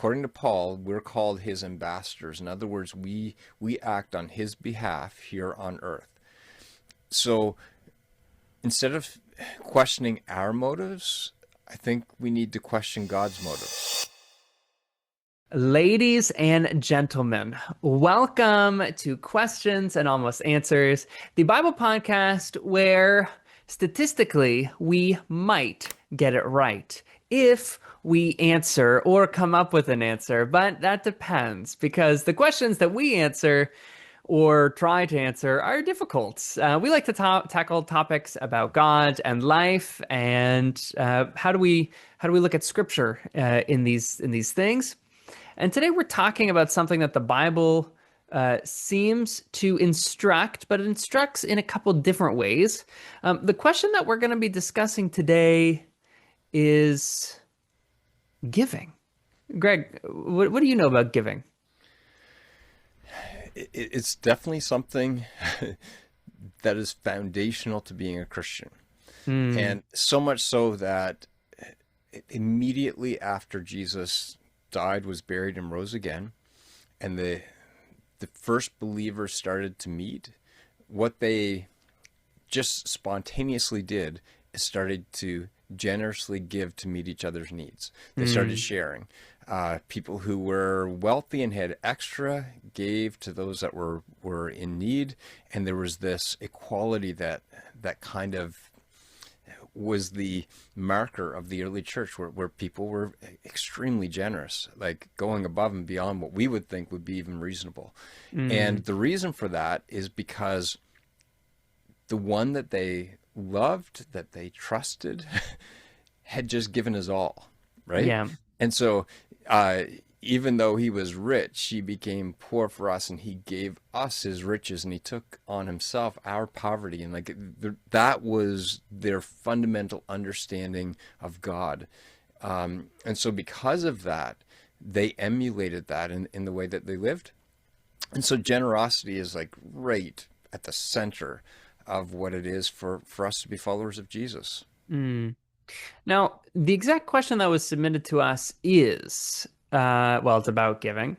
according to Paul, we're called his ambassadors. In other words, we act on his behalf here on earth. So instead of questioning our motives, I think we need to question God's motives. Ladies and gentlemen, welcome to Questions and Almost Answers, the Bible podcast where statistically we might get it right if we answer or come up with an answer, but that depends because the questions that we answer or try to answer are difficult. We like to tackle topics about God and life, and how do we look at Scripture in these things. And today we're talking about something that the Bible seems to instruct, but it instructs in a couple different ways. The question that we're going to be discussing today is giving. Greg, what do you know about giving? It's definitely something that is foundational to being a Christian. And so much so that immediately after Jesus died, was buried, and rose again, and the first believers started to meet, what they just spontaneously did is started to generously give to meet each other's needs. They started sharing. People who were wealthy and had extra gave to those that were in need, and there was this equality that kind of was the marker of the early church, where people were extremely generous, like going above and beyond what we would think would be even reasonable. And the reason for that is because the one that they loved, that they trusted, had just given his all, right? Yeah. And so even though he was rich, he became poor for us, and he gave us his riches, and he took on himself our poverty. And that was their fundamental understanding of God. And so because of that, they emulated that in the way that they lived. And so generosity is like right at the center of what it is for us to be followers of Jesus. Now, the exact question that was submitted to us is, well, it's about giving.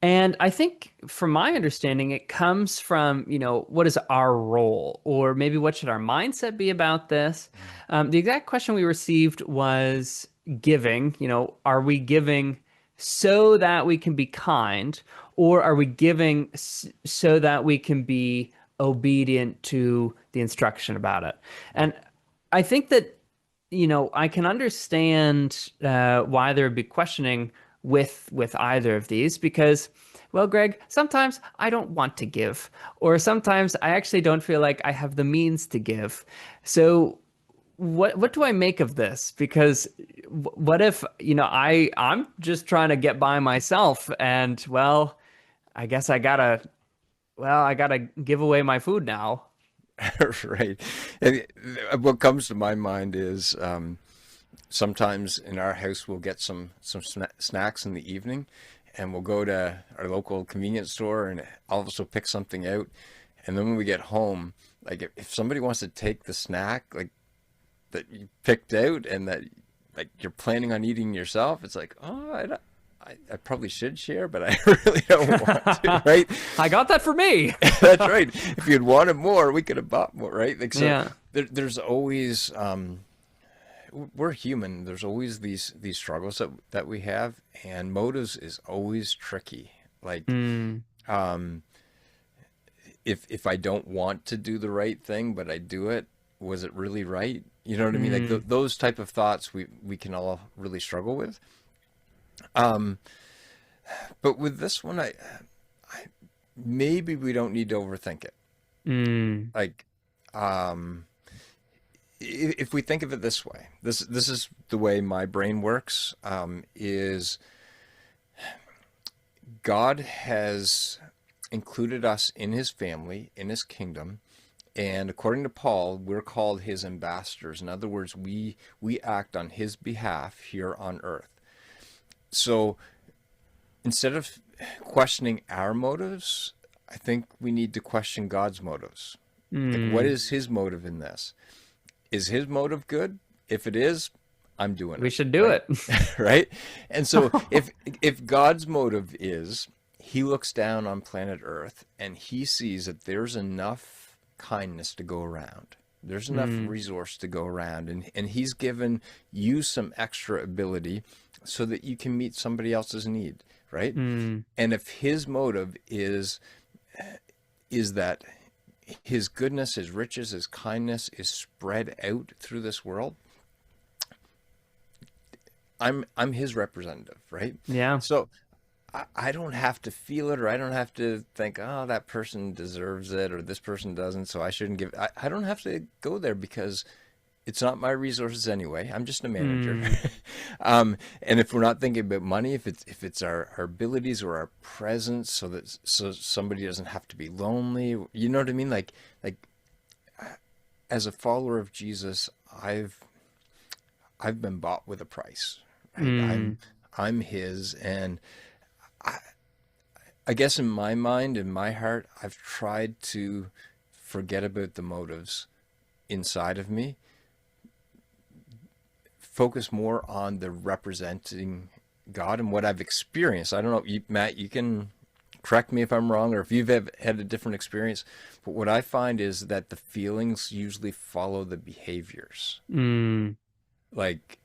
And I think, from my understanding, it comes from, what is our role? Or maybe what should our mindset be about this? The exact question we received was giving. Are we giving so that we can be kind? Or are we giving so that we can be obedient to the instruction about it? And I think that I can understand why there would be questioning with either of these because, well, Greg, sometimes I don't want to give, or sometimes I actually don't feel like I have the means to give. So what do I make of this? Because what if, I'm just trying to get by myself and, well, I guess I gotta give away my food now. Right. And what comes to my mind is sometimes in our house we'll get some snacks in the evening, and we'll go to our local convenience store, and I'll also pick something out. And then when we get home, like if somebody wants to take the snack like that you picked out and that like you're planning on eating yourself, it's like, oh, I probably should share, but I really don't want to, right? I got that for me. That's right. If you'd wanted more, we could have bought more, right? Like so, Yeah. there's always we're human. There's always these struggles that we have, and motives is always tricky. Like, if I don't want to do the right thing, but I do it, was it really right? You know what I mean? Like those type of thoughts we can all really struggle with. But with this one, I maybe we don't need to overthink it. Like, if we think of it this way, this is the way my brain works, is God has included us in his family, in his kingdom. And according to Paul, we're called his ambassadors. In other words, we act on his behalf here on earth. So instead of questioning our motives, I think we need to question God's motives. Like, what is his motive in this? Is his motive good? If it is, I'm doing We it, should do right? it. Right? And so if God's motive is he looks down on planet Earth and he sees that there's enough kindness to go around. There's enough Mm, resource to go around, and he's given you some extra ability so that you can meet somebody else's need, right? mm, And if his motive is that his goodness, his riches, his kindness is spread out through this world, I'm his representative, right? yeah. So I don't have to feel it, or I don't have to think, oh, that person deserves it or this person doesn't, so I shouldn't give. I don't have to go there because it's not my resources anyway. I'm just a manager. Mm, And if we're not thinking about money, if it's our abilities or our presence, so somebody doesn't have to be lonely, you know what I mean? Like as a follower of Jesus, I've been bought with a price, right? mm, I'm his, and I guess in my mind, in my heart, I've tried to forget about the motives inside of me, focus more on the representing God and what I've experienced. I don't know, Matt, you can correct me if I'm wrong or if you've had a different experience, but what I find is that the feelings usually follow the behaviors. mm, Like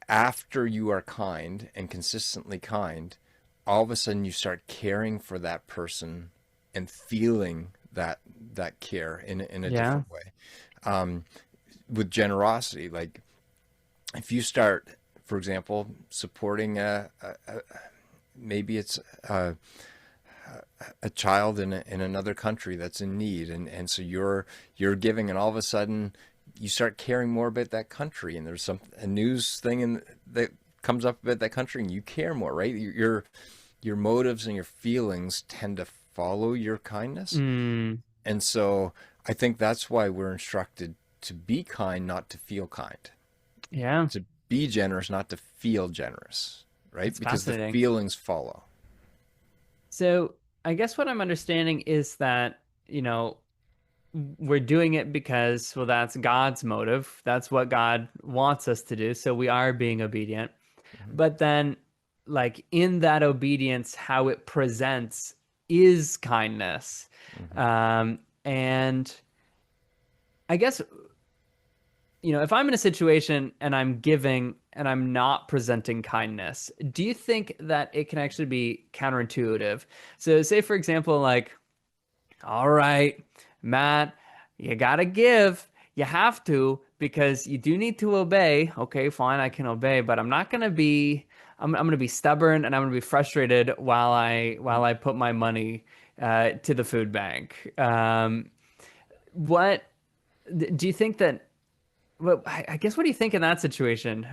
after you are kind and consistently kind, all of a sudden you start caring for that person and feeling that care in a yeah. different way. Um, with generosity, like if you start, for example, supporting maybe it's a child in another country that's in need, and so you're giving, and all of a sudden you start caring more about that country, and there's a news thing that comes up about that country, and you care more, right? Your motives and your feelings tend to follow your kindness, Mm, and so I think that's why we're instructed to be kind, not to feel kind, yeah. to be generous, not to feel generous, right? That's Because the fascinating. feelings follow. So I guess what I'm understanding is that, we're doing it because, well, that's God's motive. That's what God wants us to do. So we are being obedient. Mhm. But then, like, in that obedience, how it presents is kindness. Mhm. And I guess, if I'm in a situation and I'm giving and I'm not presenting kindness, do you think that it can actually be counterintuitive? So, say, for example, like, all right, Matt, you gotta give. You have to because you do need to obey. Okay, fine, I can obey, but I'm not gonna be. I'm gonna be stubborn and I'm gonna be frustrated while I put my money to the food bank. What do you think that? Well, I guess what do you think in that situation?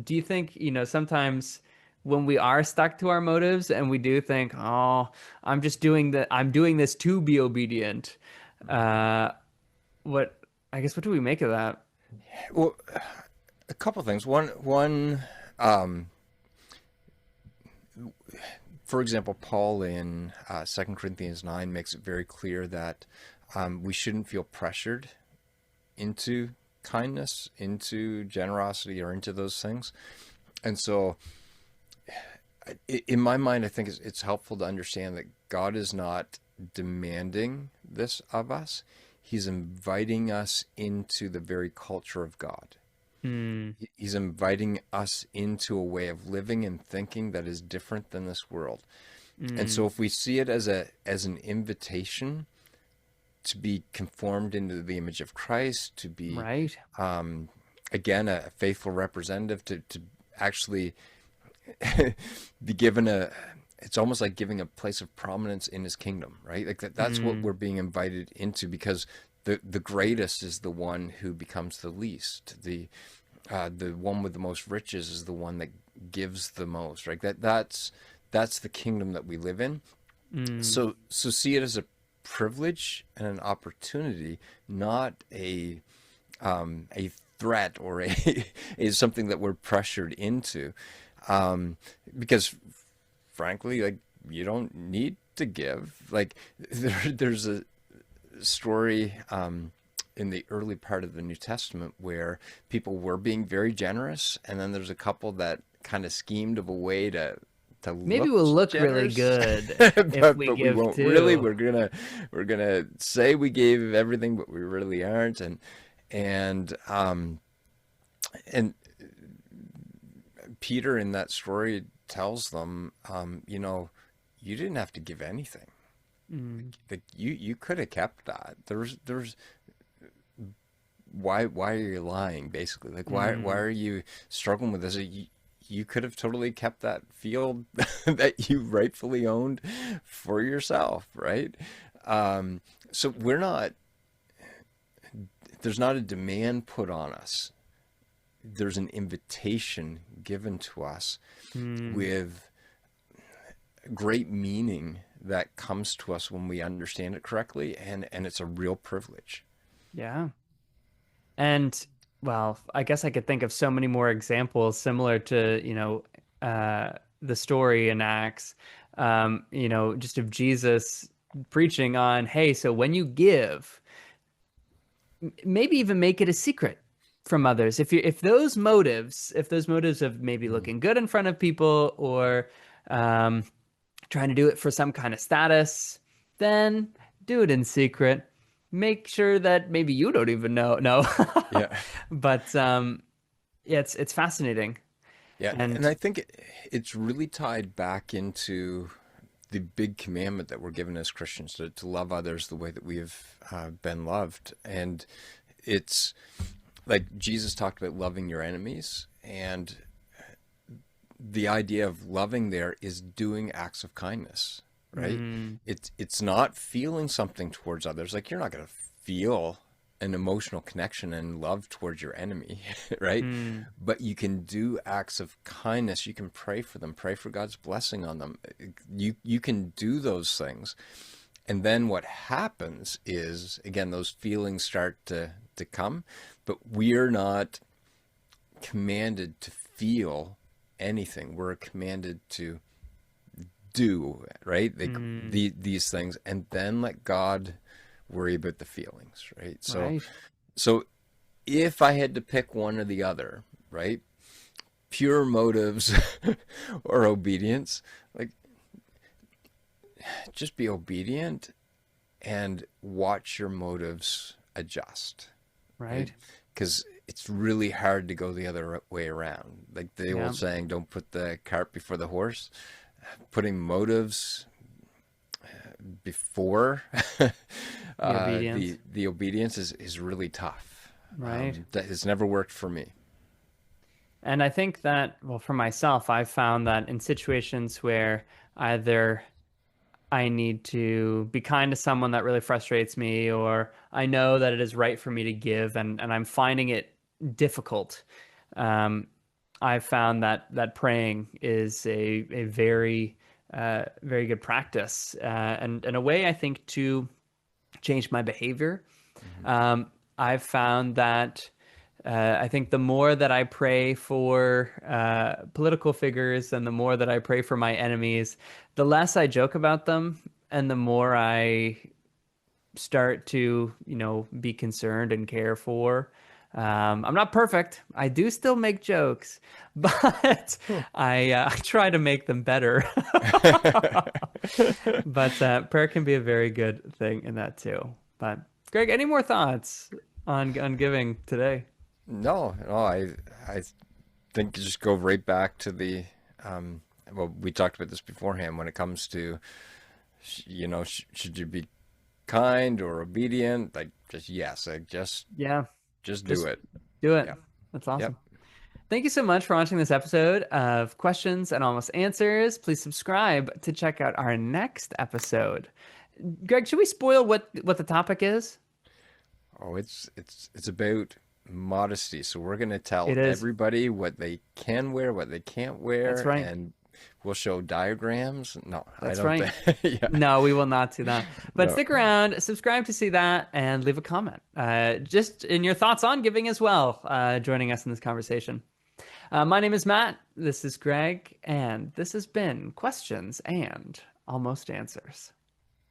Do you think, sometimes when we are stuck to our motives and we do think, oh, I'm doing this to be obedient. Uh, what, I guess, what do we make of that? Well, a couple things. One, um, for example, Paul in 2 Corinthians 9 makes it very clear that we shouldn't feel pressured into kindness, into generosity, or into those things. And so, in my mind, I think it's helpful to understand that God is not demanding this of us. He's inviting us into the very culture of God. Hmm. He's inviting us into a way of living and thinking that is different than this world. And Hmm. so if we see it as an invitation to be conformed into the image of Christ, to be Right. um, again a faithful representative, to actually be given a, it's almost like giving a place of prominence in his kingdom, right? Like that's what Hmm. we're being invited into, because the greatest is the one who becomes the least. The one with the most riches is the one that gives the most, right? That's the kingdom that we live in. Hmm. So see it as a privilege and an opportunity, not a threat or a is something that we're pressured into, because frankly, like, you don't need to give. Like there's a story in the early part of the New Testament where people were being very generous, and then there's a couple that kind of schemed of a way to Maybe look we'll look really generous, good if we but we give won't really. too. We're gonna say we gave everything, but we really aren't. And and Peter in that story tells them, you didn't have to give anything. Mm, Like you could have kept that. There's why are you lying, basically? Like why mm, are you struggling with this? You could have totally kept that field that you rightfully owned for yourself, right? So there's not a demand put on us. There's an invitation given to us mm. with great meaning that comes to us when we understand it correctly, and it's a real privilege. Yeah. And well, I guess I could think of so many more examples similar to, the story in Acts, just of Jesus preaching on, hey, so when you give, maybe even make it a secret from others. If those motives of maybe Mm. looking good in front of people or um, trying to do it for some kind of status, then do it in secret. Make sure that maybe you don't even know. No, Yeah. but yeah, it's fascinating. Yeah, and And I think it's really tied back into the big commandment that we're given as Christians to love others the way that we have been loved. And it's like Jesus talked about loving your enemies, and the idea of loving there is doing acts of kindness, right? mm, It's not feeling something towards others. Like you're not going to feel an emotional connection and love towards your enemy, right? mm, But you can do acts of kindness. You can pray for them, pray for God's blessing on them. You can do those things. And then what happens is, again, those feelings start to come, but we're not commanded to feel anything. We're commanded to do, right? mm, These things, and then let God worry about the feelings, right? So, right. so if I had to pick one or the other, right? Pure motives or obedience, like just be obedient and watch your motives adjust, right? Right. Because it's really hard to go the other way around. Like the Yeah. old saying, don't put the cart before the horse. Putting motives before The obedience. the obedience is really tough. Right. That has never worked for me. And I think that, well, for myself, I've found that in situations where either I need to be kind to someone that really frustrates me, or I know that it is right for me to give, and I'm finding it difficult. Um, I've found that praying is a very good practice, and a way I think to change my behavior. Hmm. I've found that I think the more that I pray for political figures and the more that I pray for my enemies, the less I joke about them and the more I start to, be concerned and care for. I'm not perfect. I do still make jokes, but Hmm. I try to make them better. But prayer can be a very good thing in that too. But Greg, any more thoughts on giving today? No, I think you just go right back to well, we talked about this beforehand when it comes to, should you be kind or obedient? Like just yes, like Yeah, just do just it. do it. Yeah. That's Yep. awesome. Thank you so much for watching this episode of Questions and Almost Answers. Please subscribe to check out our next episode. Greg, should we spoil what the topic is? Oh, it's about modesty. So we're going to tell It is. everybody what they can wear, what they can't wear, That's right. and we'll show diagrams. No, I That's don't right. think. Yeah. No, we will not do that. But No. stick around, subscribe to see that, and leave a comment. Just in your thoughts on giving as well, joining us in this conversation. My name is Matt. This is Greg, and this has been Questions and Almost Answers.